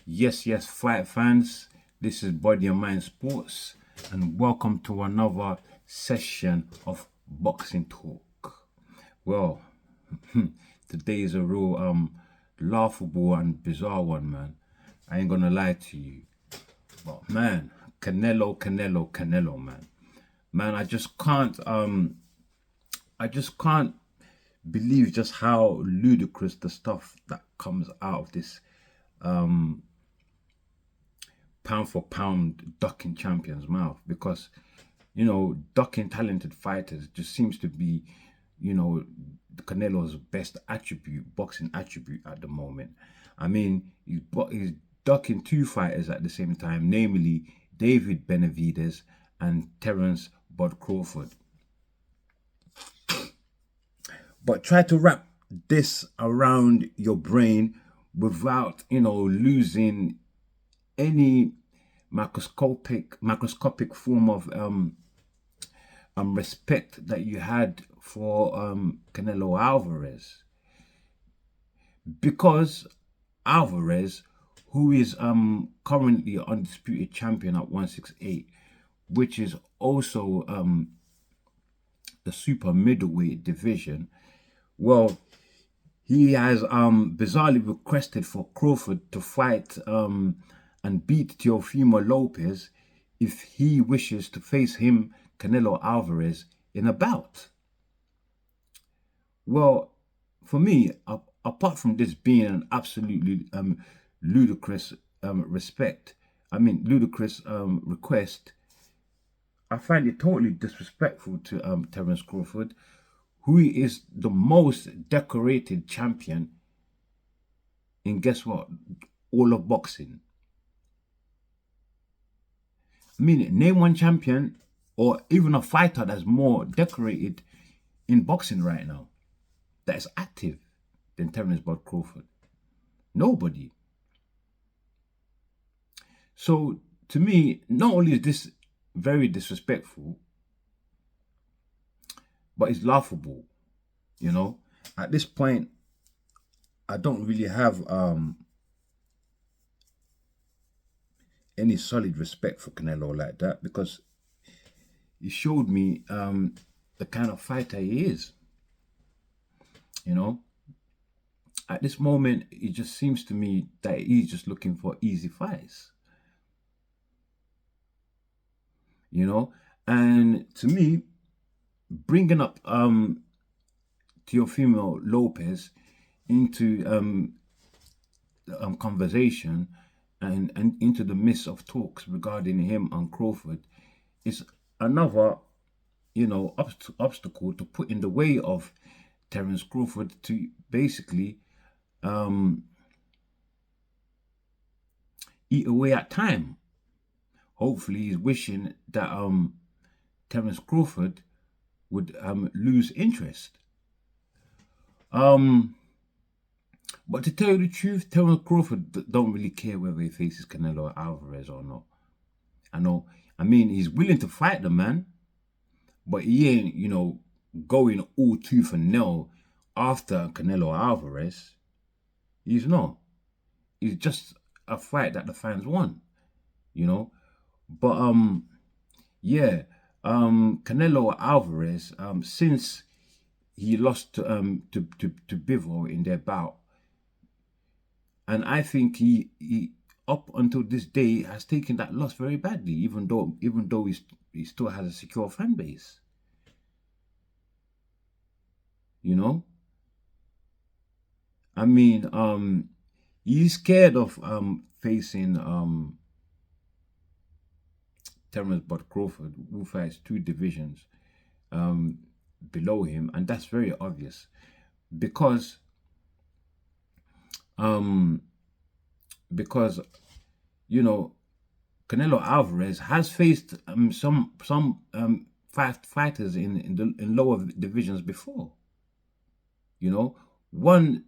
Yes, fight fans. This is Body and Mind Sports, and welcome to another session of boxing talk. Well, today is a real laughable and bizarre one, man. I ain't gonna lie to you, but man, Canelo, man, I just can't believe just how ludicrous the stuff that comes out of this pound for pound ducking champion's mouth, because ducking talented fighters just seems to be Canelo's best attribute, boxing attribute at the moment. I mean, he's ducking two fighters at the same time, namely David Benavidez and Terence Bud Crawford. But try to wrap this around your brain without losing any microscopic form of respect that you had for Canelo Alvarez, because Alvarez, who is currently undisputed champion at 168, which is also the super middleweight division, well, he has bizarrely requested for Crawford to fight and beat Teofimo Lopez if he wishes to face him, Canelo Alvarez, in a bout. Well, for me, apart from this being an absolutely ludicrous ludicrous request, I find it totally disrespectful to Terence Crawford, who is the most decorated champion in, guess what, all of boxing. I mean, name one champion or even a fighter that's more decorated in boxing right now, that is active, than Terence Bud Crawford. Nobody. So to me, not only is this very disrespectful, but it's laughable. At this point, I don't really have any solid respect for Canelo like that, because he showed me the kind of fighter he is. At this moment, it just seems to me that he's just looking for easy fights. And to me, bringing up Teofimo Lopez into conversation and into the midst of talks regarding him and Crawford is another obstacle to put in the way of Terence Crawford to basically eat away at time. Hopefully he's wishing that Terence Crawford would lose interest. But to tell you the truth, Terence Crawford don't really care whether he faces Canelo Alvarez or not. I mean, he's willing to fight the man, but he ain't, going all tooth and nail after Canelo Alvarez. He's not. It's just a fight that the fans want, But Canelo Alvarez, since he lost to Bivol in their bout, and I think he up until this day has taken that loss very badly, even though he still has a secure fan base. I mean, he's scared of facing Terence Bud Crawford, who fights two divisions below him, and that's very obvious, because Canelo Alvarez has faced some fighters in lower divisions before. One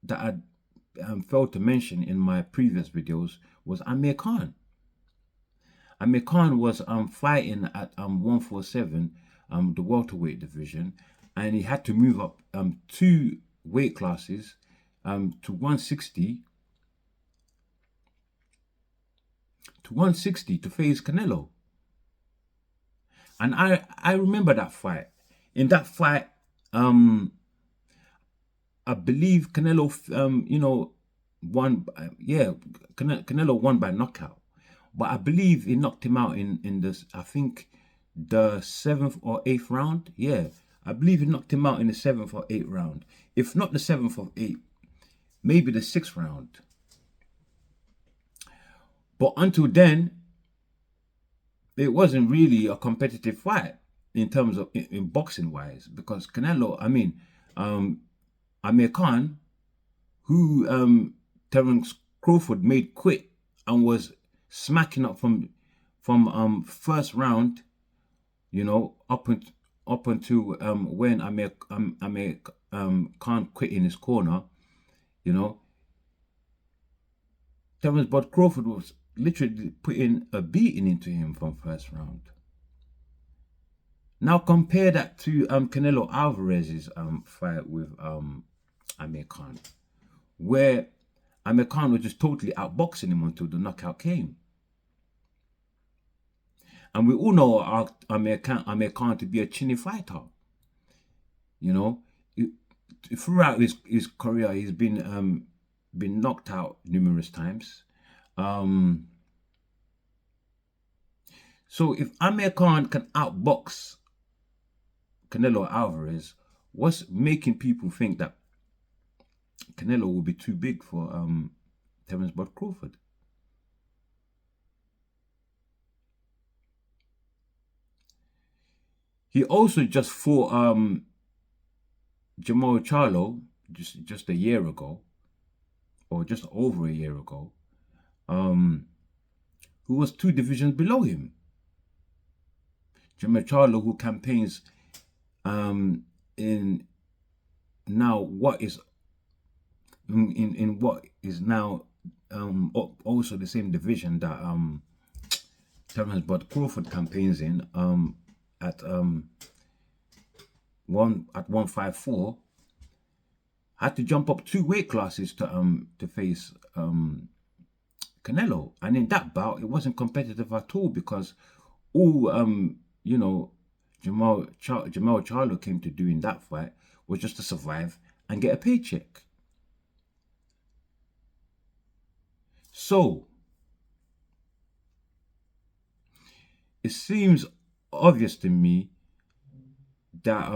that I failed to mention in my previous videos was Amir Khan. Amir Khan was fighting at 147, the welterweight division, and he had to move up 2 weight classes to 160 to 160 to face Canelo. And I remember that fight. In that fight, I believe Canelo, won. Canelo won by knockout. But I believe he knocked him out in this, I think, the 7th or 8th round. Yeah, I believe he knocked him out in the 7th or 8th round. If not the 7th or 8th, maybe the 6th round. But until then, it wasn't really a competitive fight in terms of in boxing wise, because Canelo, Amir Khan, who Terence Crawford made quit and was smacking up from first round, up until when Amir Khan quit in his corner, Terence Bud Crawford was literally putting a beating into him from first round. Now compare that to Canelo Alvarez's fight with Amir Khan, where Amir Khan was just totally outboxing him until the knockout came. And we all know Amir Khan to be a chinny fighter. Throughout his career, he's been knocked out numerous times. So if Amir Khan can outbox Canelo Alvarez, what's making people think that Canelo will be too big for Terence Bud Crawford? He also just fought Jamal Charlo just a year ago, or just over a year ago, who was 2 divisions below him. Jamal Charlo, who campaigns in now what is in what is now also the same division that Terence Bud Crawford campaigns in at 154, had to jump up 2 weight classes to face Canelo. And in that bout, it wasn't competitive at all, because all Jamal Charlo came to do in that fight was just to survive and get a paycheck. So it seems obvious to me that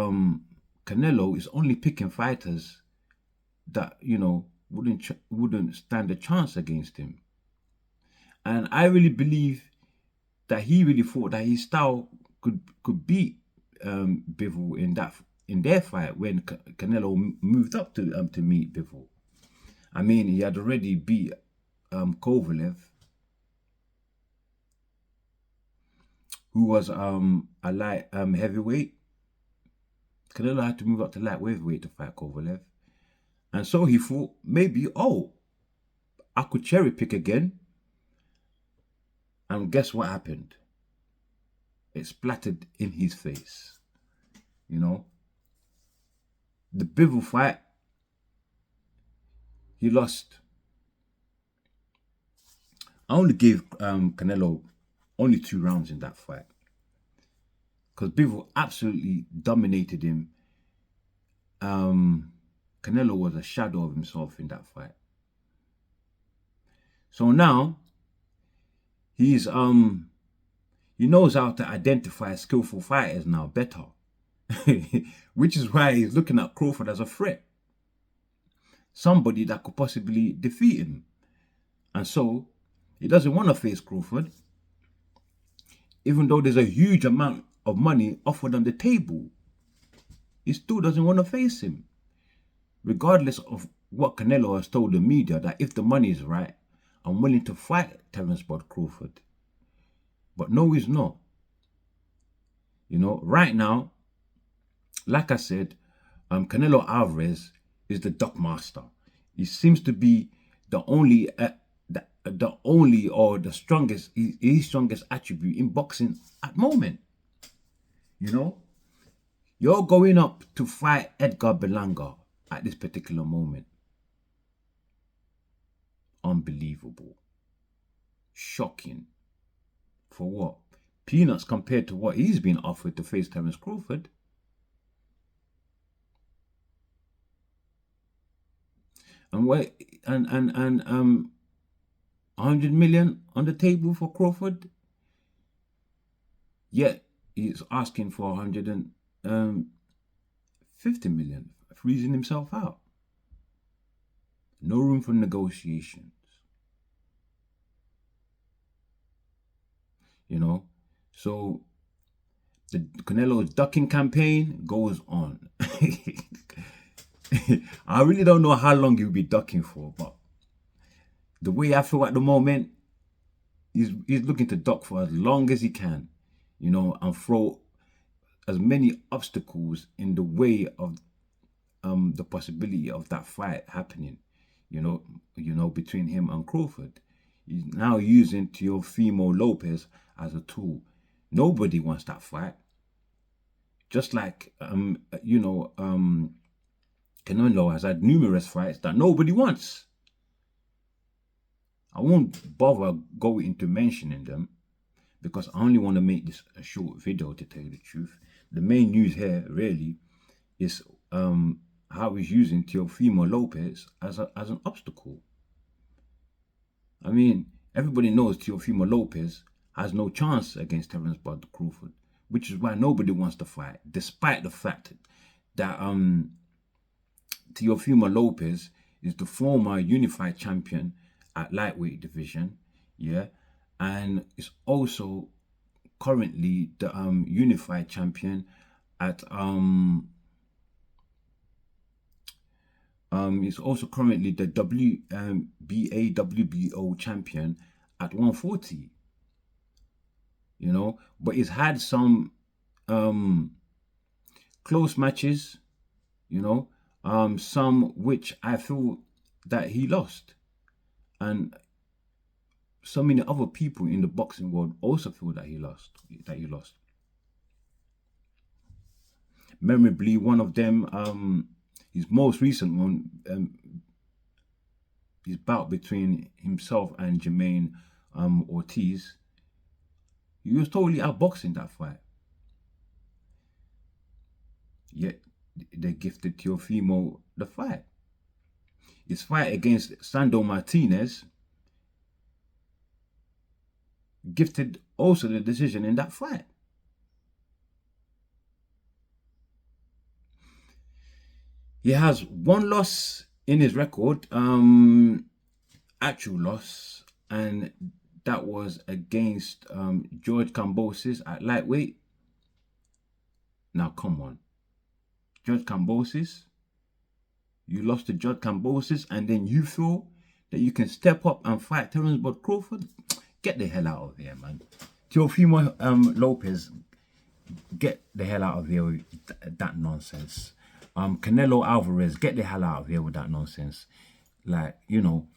Canelo is only picking fighters that wouldn't stand a chance against him. And I really believe that he really thought that his style could beat Bivol in their fight when Canelo moved up to meet Bivol. I mean, he had already beat Kovalev, who was a light heavyweight. Canelo had to move up to light heavyweight to fight Kovalev. And so he thought, maybe, I could cherry pick again. And guess what happened? It splattered in his face. The Bivol fight, he lost. I only gave Canelo only 2 rounds in that fight, because Bivol absolutely dominated him. Canelo was a shadow of himself in that fight. So now he's he knows how to identify skillful fighters now better, which is why he's looking at Crawford as a threat, somebody that could possibly defeat him. And so he doesn't want to face Crawford, even though there's a huge amount of money offered on the table. He still doesn't want to face him, regardless of what Canelo has told the media, that if the money is right, I'm willing to fight Terence Bud Crawford. But no, he's not. Right now, like I said, Canelo Alvarez is the duck master. He seems to be the only or the strongest, his strongest attribute in boxing at the moment. You're going up to fight Edgar Berlanga at this particular moment. Unbelievable. Shocking. For what? Peanuts compared to what he's been offered to face Terence Crawford. And 100 million on the table for Crawford. Yet he's asking for 150 million, freezing himself out. No room for negotiations. You know, so the Canelo's ducking campaign goes on. I really don't know how long he'll be ducking for, but the way I feel at the moment, he's looking to duck for as long as he can, you know, and throw as many obstacles in the way of the possibility of that fight happening, you know, between him and Crawford. He's now using Teofimo Lopez as a tool. Nobody wants that fight. Just like Canelo has had numerous fights that nobody wants. I won't bother going into mentioning them because I only want to make this a short video, to tell you the truth. The main news here really is how he's using Teofimo Lopez as an obstacle. I mean, everybody knows Teofimo Lopez has no chance against Terence Bud Crawford, which is why nobody wants to fight, despite the fact that Teofimo Lopez is the former unified champion at lightweight division, yeah, and is also currently the unified champion at he's also currently the WBO champion at 140. You know, but he's had some close matches, you know, some which I feel that he lost, and so many other people in the boxing world also feel that he lost. Memorably, one of them, his most recent one, his bout between himself and Jermaine Ortiz, he was totally outboxing that fight. Yet they gifted Teofimo the fight. His fight against Sandor Martinez gifted also the decision in that fight. He has one loss in his record, actual loss, and that was against George Kambosos at lightweight. Now, come on. George Kambosos? You lost to George Kambosos and then you feel that you can step up and fight Terence Bud Crawford? Get the hell out of here, man. Teofimo Lopez, get the hell out of here with that nonsense. Canelo Alvarez, get the hell out of here with that nonsense. Like, you know,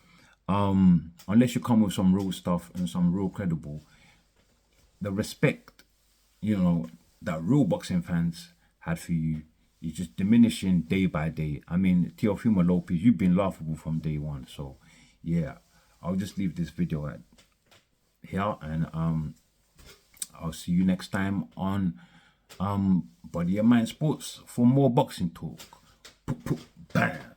unless you come with some real stuff and some real credible, the respect, you know, that real boxing fans had for you is just diminishing day by day. I mean, Teofimo Lopez, you've been laughable from day one. So, yeah, I'll just leave this video at here, and I'll see you next time on Body and Mind Sports for more boxing talk. Bam.